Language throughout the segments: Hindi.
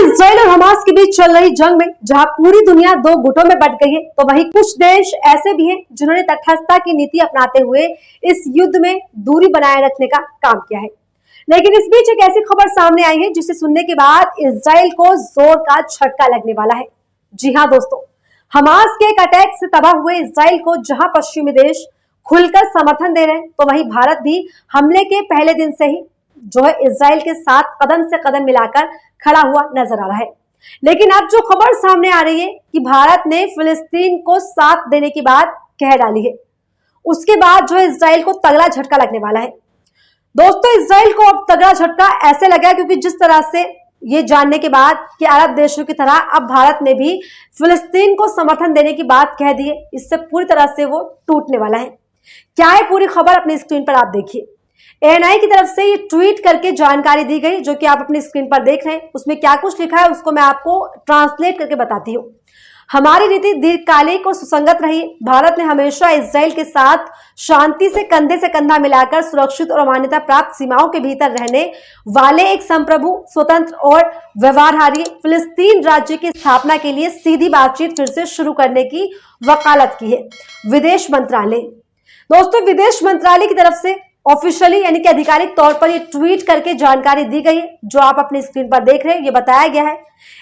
इजराइल और हमास के बीच चल रही जंग में जहां पूरी दुनिया दो गुटों में बंट गई है, तो वहीं कुछ देश ऐसे भी हैं जिन्होंने तटस्थता की नीति अपनाते हुए इस युद्ध में दूरी बनाए रखने का काम किया है। लेकिन इस बीच एक ऐसी खबर सामने आई है जिसे सुनने के बाद इजराइल को जोर का झटका लगने वाला है। जी हाँ दोस्तों, हमास के एक अटैक से तबाह हुए इजराइल को जहां पश्चिमी देश खुलकर समर्थन दे रहे हैं, तो वहीं भारत भी हमले के पहले दिन से ही जो है इजराइल के साथ कदम से कदम मिलाकर खड़ा हुआ नजर आ रहा है। लेकिन अब जो खबर सामने आ रही है कि भारत ने फिलिस्तीन को साथ देने की बात कह डाली है, उसके बाद जो इजराइल को तगड़ा झटका लगने वाला है। दोस्तों, इजराइल को अब तगड़ा झटका ऐसे लगा क्योंकि जिस तरह से ये जानने के बाद कि अरब देशों की तरह अब भारत ने भी फिलिस्तीन को समर्थन देने की बात कह दी है, इससे पूरी तरह से वो टूटने वाला है। क्या है पूरी खबर, अपनी स्क्रीन पर आप देखिए। एएनआई की तरफ से ये ट्वीट करके जानकारी दी गई, जो कि आप अपनी स्क्रीन पर देख रहे हैं। उसमें क्या कुछ लिखा है उसको मैं आपको ट्रांसलेट करके बताती हूँ। हमारी नीति दीर्घकालिक और सुसंगत रही। भारत ने हमेशा इजराइल के साथ शांति से कंधा मिलाकर सुरक्षित और मान्यता प्राप्त सीमाओं के भीतर रहने वाले एक संप्रभु, स्वतंत्र और व्यवहारहारी फिलिस्तीन राज्य की स्थापना के लिए सीधी बातचीत फिर से शुरू करने की वकालत की है। विदेश मंत्रालय, दोस्तों विदेश मंत्रालय की तरफ से ऑफिशियली यानी कि आधिकारिक तौर पर ये ट्वीट करके जानकारी दी गई है, जो आप अपनी स्क्रीन पर देख रहे हैं। ये बताया गया है,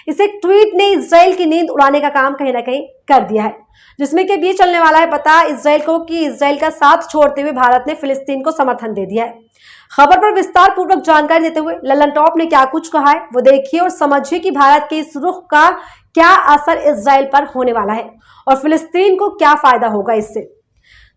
इसे ट्वीट ने इजराइल की नींद उड़ाने का काम कहीं ना कहीं कर दिया है, जिसमें कि ये चलने वाला है पता इजराइल को कि इजराइल का साथ छोड़ते हुए भारत ने फिलिस्तीन को समर्थन दे दिया है। खबर पर विस्तार पूर्वक जानकारी देते हुए लल्लन टॉप ने क्या कुछ कहा है वो देखिए और समझिए कि भारत के इस रुख का क्या असर इजराइल पर होने वाला है और फिलिस्तीन को क्या फायदा होगा इससे।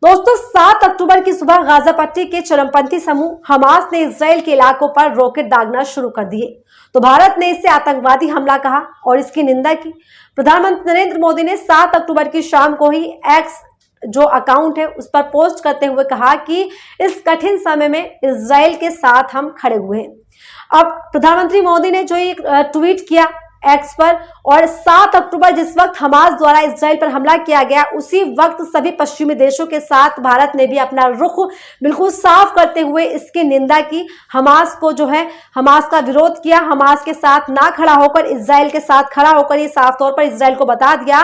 दोस्तों, 7 अक्टूबर की सुबह गाजा पट्टी के चरमपंथी समूह हमास ने इजराइल के इलाकों पर रॉकेट दागना शुरू कर दिए, तो भारत ने इसे आतंकवादी हमला कहा और इसकी निंदा की। प्रधानमंत्री नरेंद्र मोदी ने 7 अक्टूबर की शाम को ही एक्स जो अकाउंट है उस पर पोस्ट करते हुए कहा कि इस कठिन समय में इजराइल के साथ हम खड़े हुए हैं। अब प्रधानमंत्री मोदी ने जो एक ट्वीट किया एक्स पर, और 7 अक्टूबर जिस वक्त हमास द्वारा इजराइल पर हमला किया गया, उसी वक्त सभी पश्चिमी देशों के साथ भारत ने भी अपना रुख बिल्कुल साफ करते हुए इसकी निंदा की। हमास को जो है हमास का विरोध किया, हमास के साथ ना खड़ा होकर इजराइल के साथ खड़ा होकर ये साफ तौर पर इजराइल को बता दिया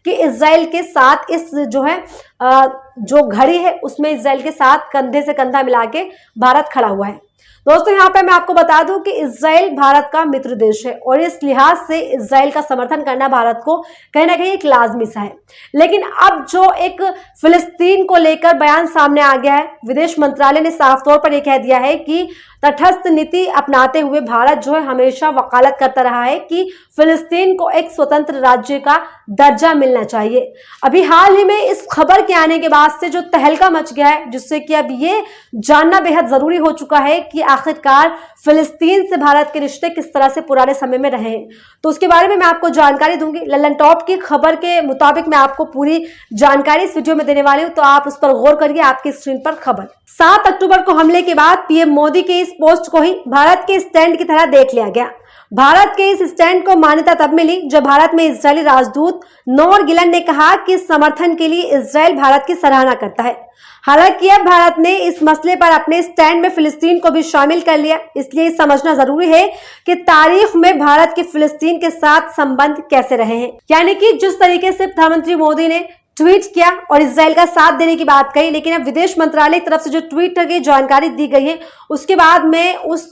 कि इजराइल के साथ इस जो है जो घड़ी है उसमें इजराइल के साथ कंधे से कंधा मिला के भारत खड़ा हुआ है। दोस्तों, यहाँ पे मैं आपको बता दूं कि इजराइल भारत का मित्र देश है और इस लिहाज से इजराइल का समर्थन करना भारत को कहीं ना कहीं एक लाजमी सा है। लेकिन अब जो एक फिलिस्तीन को लेकर बयान सामने आ गया है, विदेश मंत्रालय ने साफ तौर पर यह कह दिया है कि तटस्थ नीति अपनाते हुए भारत जो है हमेशा वकालत करता रहा है कि फिलिस्तीन को एक स्वतंत्र राज्य का दर्जा मिलना चाहिए। अभी हाल ही में इस खबर के आने के बाद से जो तहलका मच गया है, जिससे कि अब ये जानना बेहद जरूरी हो चुका है कि आखिरकार फिलिस्तीन से भारत के रिश्ते किस तरह से पुराने समय में रहे हैं, तो उसके बारे में मैं आपको जानकारी दूंगी। लल्लन टॉप की खबर के मुताबिक मैं आपको पूरी जानकारी इस वीडियो में देने वाली हूं, तो आप उस पर गौर करिए। आपकी स्क्रीन पर खबर। 7 अक्टूबर को हमले के बाद पीएम मोदी के इस पोस्ट को ही भारत के स्टैंड की तरह देख लिया गया। भारत के इस स्टैंड को मान्यता तब मिली जब भारत में इजरायली राजदूत नोर गिलन ने कहा कि समर्थन के लिए इजराइल भारत की सराहना करता है। हालांकि अब भारत ने इस मसले पर अपने स्टैंड में फिलिस्तीन को भी शामिल कर लिया, इसलिए समझना जरूरी है कि तारीख में भारत के फिलिस्तीन के साथ संबंध कैसे रहे हैं। यानी कि जिस तरीके से प्रधानमंत्री मोदी ने ट्वीट किया और इजराइल का साथ देने की बात कही, लेकिन अब विदेश मंत्रालय की तरफ से जो ट्वीट करके जानकारी दी गई है उसके बाद में उस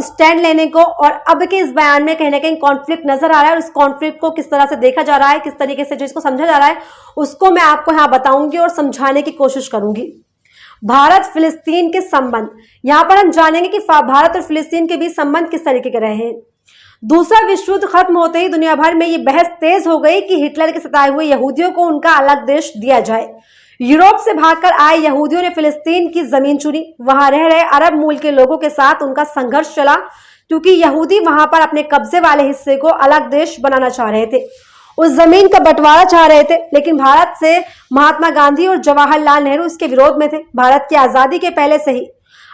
स्टैंड लेने को और अब के इस बयान में कहीं ना कहीं कॉन्फ्लिक्ट नजर आ रहा है और इस कॉन्फ्लिक्ट को किस तरह से देखा जा रहा है, किस तरीके से जो इसको समझा जा रहा है उसको मैं आपको यहाँ बताऊंगी और समझाने की कोशिश करूंगी। भारत फिलिस्तीन के संबंध, यहाँ पर हम जानेंगे कि भारत और फिलिस्तीन के बीच संबंध किस तरीके के रहे हैं। दूसरा विश्व युद्ध खत्म होते ही दुनिया भर में ये बहस तेज हो गई कि हिटलर के सताए हुए यहूदियों को उनका अलग देश दिया जाए। यूरोप से भागकर आए यहूदियों ने फिलिस्तीन की जमीन चुनी। वहां रह रहे अरब मूल के लोगों के साथ उनका संघर्ष चला, क्योंकि यहूदी वहां पर अपने कब्जे वाले हिस्से को अलग देश बनाना चाह रहे थे, उस जमीन का बंटवारा चाह रहे थे। लेकिन भारत से महात्मा गांधी और जवाहरलाल नेहरू इसके विरोध में थे। भारत की आजादी के पहले से ही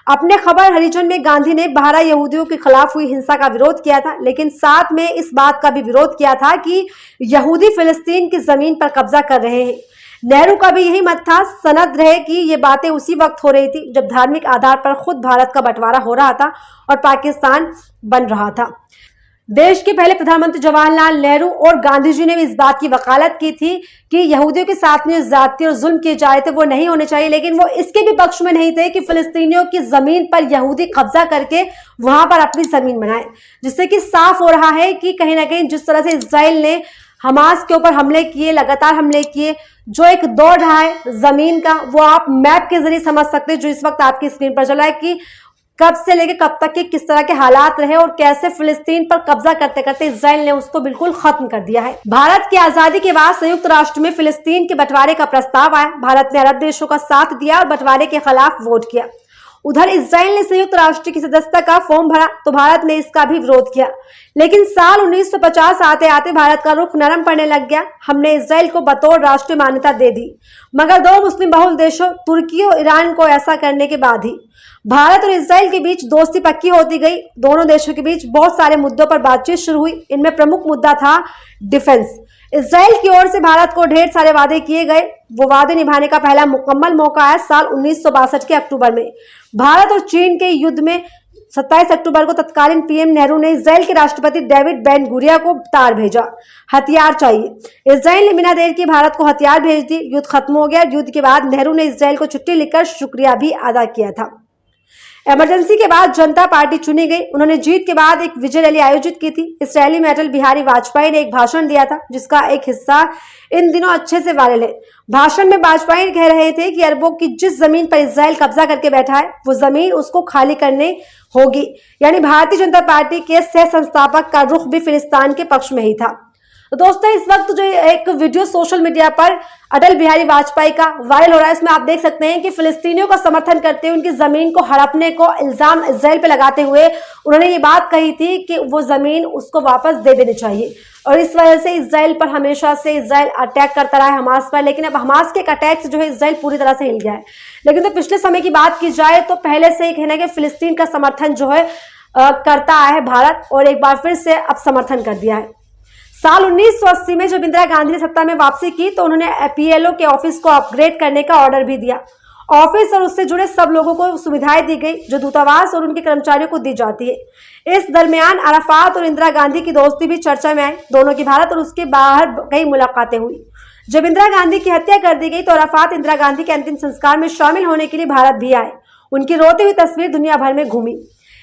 अपने खबर हरिजन में गांधी ने बाहरा यहूदियों के खिलाफ हुई हिंसा का विरोध किया था, लेकिन साथ में इस बात का भी विरोध किया था कि यहूदी फिलिस्तीन की जमीन पर कब्जा कर रहे हैं। नेहरू का भी यही मत था। सनद रहे कि ये बातें उसी वक्त हो रही थी जब धार्मिक आधार पर खुद भारत का बंटवारा हो रहा था और पाकिस्तान बन रहा था। देश के पहले प्रधानमंत्री जवाहरलाल नेहरू और गांधी जी ने भी इस बात की वकालत की थी कि यहूदियों के साथ में जो ज्यादती और जुल्म किए जा रहे थे वो नहीं होने चाहिए, लेकिन वो इसके भी पक्ष में नहीं थे कि फिलिस्तीनियों की जमीन पर यहूदी कब्जा करके वहां पर अपनी जमीन बनाए, जिससे कि साफ हो रहा है कि कहीं ना कहीं जिस तरह से इजराइल ने हमास के ऊपर हमले किए, लगातार हमले किए, जो एक दौर रहा है जमीन का, वो आप मैप के जरिए समझ सकते हैं जो इस वक्त आपकी स्क्रीन पर चल रहा है कि कब से लेकर कब तक के किस तरह के हालात रहे और कैसे फिलिस्तीन पर कब्जा करते करते इजराइल ने उसको बिल्कुल खत्म कर दिया है। भारत की आजादी के बाद संयुक्त राष्ट्र में फिलिस्तीन के बंटवारे का प्रस्ताव आया। भारत ने अरब देशों का साथ दिया और बंटवारे के खिलाफ वोट किया। उधर इजराइल ने संयुक्त राष्ट्र की सदस्यता का फॉर्म भरा तो भारत ने इसका भी विरोध किया, लेकिन साल 1950 आते आते भारत का रुख नरम पड़ने लग गया। हमने इजराइल को बतौर राष्ट्रीय मान्यता दे दी, मगर दो मुस्लिम बहुल देशों तुर्की और ईरान को ऐसा करने के बाद ही भारत और इजराइल के बीच दोस्ती पक्की होती गई। दोनों देशों के बीच बहुत सारे मुद्दों पर बातचीत शुरू हुई। इनमें प्रमुख मुद्दा था डिफेंस। इजराइल की ओर से भारत को ढेर सारे वादे किए गए। वो वादे निभाने का पहला मुकम्मल मौका आया साल 1962 के अक्टूबर में। भारत और चीन के युद्ध में 27 अक्टूबर को तत्कालीन पीएम नेहरू ने इजराइल के राष्ट्रपति डेविड बेन गुरिया को तार भेजा, हथियार चाहिए। इजराइल ने बिना देर किए भारत को हथियार भेज दी। युद्ध खत्म हो गया। युद्ध के बाद नेहरू ने इजराइल को चिट्ठी लिखकर शुक्रिया भी अदा किया था। इमरजेंसी के बाद जनता पार्टी चुनी गई। उन्होंने जीत के बाद एक विजय रैली आयोजित की थी। इस रैली में अटल बिहारी वाजपेयी ने एक भाषण दिया था, जिसका एक हिस्सा इन दिनों अच्छे से वायरल है। भाषण में वाजपेयी कह रहे थे कि अरबों की जिस जमीन पर इजराइल कब्जा करके बैठा है वो जमीन उसको खाली करने होगी। यानी भारतीय जनता पार्टी के सह संस्थापक का रुख भी फिलिस्तीन के पक्ष में ही था। तो दोस्तों, इस वक्त जो एक वीडियो सोशल मीडिया पर अटल बिहारी वाजपेयी का वायरल हो रहा है, इसमें आप देख सकते हैं कि फिलिस्तीनियों का समर्थन करते हुए उनकी जमीन को हड़पने को इल्जाम इजराइल पे लगाते हुए उन्होंने ये बात कही थी कि वो जमीन उसको वापस दे देनी चाहिए। और इस वजह से इजराइल पर हमेशा से इजराइल अटैक करता रहा है हमास पर, लेकिन अब हमास के अटैक से जो है इजराइल पूरी तरह से हिल गया है। लेकिन तो पिछले समय की बात की जाए तो पहले से ही कहना कि फिलिस्तीन का समर्थन जो है करता आया है भारत, और एक बार फिर से अब समर्थन कर दिया है। साल 1980 में जब इंदिरा गांधी ने सत्ता में वापसी की तो उन्होंने पीएलओ के ऑफिस को अपग्रेड करने का ऑर्डर भी दिया। ऑफिस और उससे जुड़े सब लोगों को सुविधाएं दी गई जो दूतावास और उनके कर्मचारियों को दी जाती है। इस दरमियान अराफात और इंदिरा गांधी की दोस्ती भी चर्चा में आई। दोनों की भारत और उसके बाहर कई मुलाकातें हुई। जब इंदिरा गांधी की हत्या कर दी गई तो अराफात इंदिरा गांधी के अंतिम संस्कार में शामिल होने के लिए भारत भी आए। उनकी रोती हुई तस्वीर दुनिया भर में घूमी।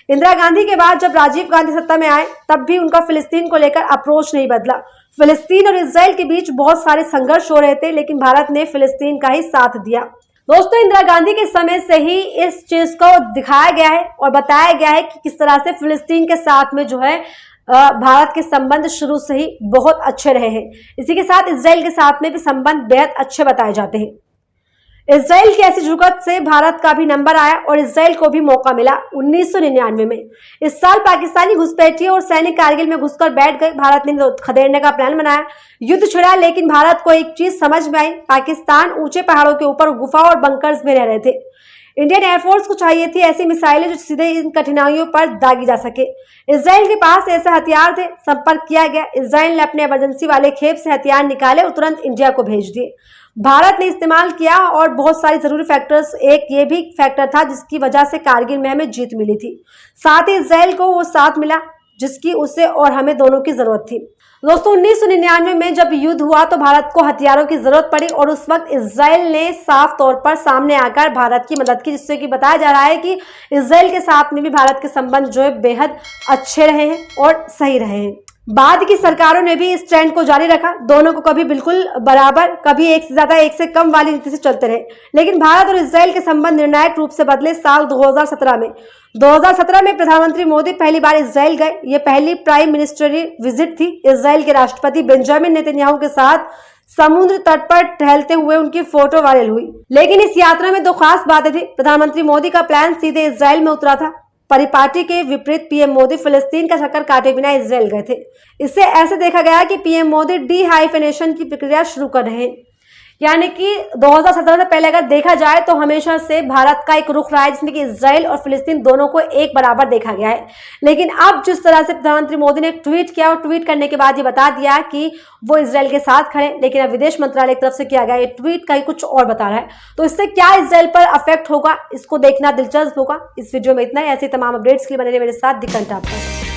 इंदिरा गांधी के बाद जब राजीव गांधी सत्ता में आए तब भी उनका फिलिस्तीन को लेकर अप्रोच नहीं बदला। फिलिस्तीन और इजराइल के बीच बहुत सारे संघर्ष हो रहे थे, लेकिन भारत ने फिलिस्तीन का ही साथ दिया। दोस्तों, इंदिरा गांधी के समय से ही इस चीज को दिखाया गया है और बताया गया है कि किस तरह से फिलिस्तीन के साथ में जो है भारत के संबंध शुरू से ही बहुत अच्छे रहे हैं। इसी के साथ इजराइल के साथ में भी संबंध बेहद अच्छे बताए जाते हैं। इजराइल की ऐसी जुगत से भारत का भी नंबर आया और इजराइल को भी मौका मिला 1999 में। इस साल पाकिस्तानी घुसपैठिए और सैनिक कारगिल में घुसकर बैठ गए। भारत ने खदेड़ने का प्लान बनाया। युद्ध छिड़ा, लेकिन भारत को एक चीज समझ में आई, पाकिस्तान ऊंचे पहाड़ों के ऊपर गुफा और बंकर्स में रह रहे थे। इंडियन एयरफोर्स को चाहिए थी ऐसी मिसाइलें जो सीधे इन कठिनाइयों पर दागी जा सके। इजराइल के पास ऐसे हथियार थे। संपर्क किया गया। इजराइल ने अपने इमरजेंसी वाले खेप से हथियार निकाले और तुरंत इंडिया को भेज दिए। भारत ने इस्तेमाल किया और बहुत सारी जरूरी फैक्टर्स, एक ये भी फैक्टर था जिसकी वजह से कारगिल में हमें जीत मिली थी। साथ ही इजराइल को वो साथ मिला जिसकी उसे और हमें दोनों की जरूरत थी। दोस्तों, 1999 में जब युद्ध हुआ तो भारत को हथियारों की जरूरत पड़ी और उस वक्त इजराइल ने साफ तौर पर सामने आकर भारत की मदद की, जिससे कि बताया जा रहा है कि इजराइल के साथ में भी भारत के संबंध जो है बेहद अच्छे रहे हैं और सही रहे हैं। बाद की सरकारों ने भी इस ट्रेंड को जारी रखा। दोनों को कभी बिल्कुल बराबर, कभी एक से ज्यादा, एक से कम वाली नीति से चलते रहे। लेकिन भारत और इजराइल के संबंध निर्णायक रूप से बदले साल 2017 में। 2017 में प्रधानमंत्री मोदी पहली बार इजराइल गए। ये पहली प्राइम मिनिस्टरी विजिट थी। इजराइल के राष्ट्रपति बेंजामिन नेतन्याहू के साथ समुद्र तट पर टहलते हुए उनकी फोटो वायरल हुई। लेकिन इस यात्रा में दो खास बातें थी। प्रधानमंत्री मोदी का प्लान सीधे इजराइल में उतरा था। परिपाटी के विपरीत पीएम मोदी फिलिस्तीन का चक्कर काटे बिना इजराइल गए थे। इससे ऐसे देखा गया कि पीएम मोदी डीहाइफेनेशन की प्रक्रिया शुरू कर रहे हैं। यानी कि 2017 से पहले अगर देखा जाए तो हमेशा से भारत का एक रुख रहा है जिसमें कि इजराइल और फिलिस्तीन दोनों को एक बराबर देखा गया है। लेकिन अब जिस तरह से प्रधानमंत्री मोदी ने एक ट्वीट किया और ट्वीट करने के बाद ये बता दिया कि वो इजराइल के साथ खड़े, लेकिन अब विदेश मंत्रालय की तरफ से किया गया ये ट्वीट का ही कुछ और बता रहा है। तो इससे क्या इजराइल पर अफेक्ट होगा, इसको देखना दिलचस्प होगा। इस वीडियो में इतना ही। ऐसे तमाम अपडेट्स के लिए बने रहिए मेरे साथ। The content.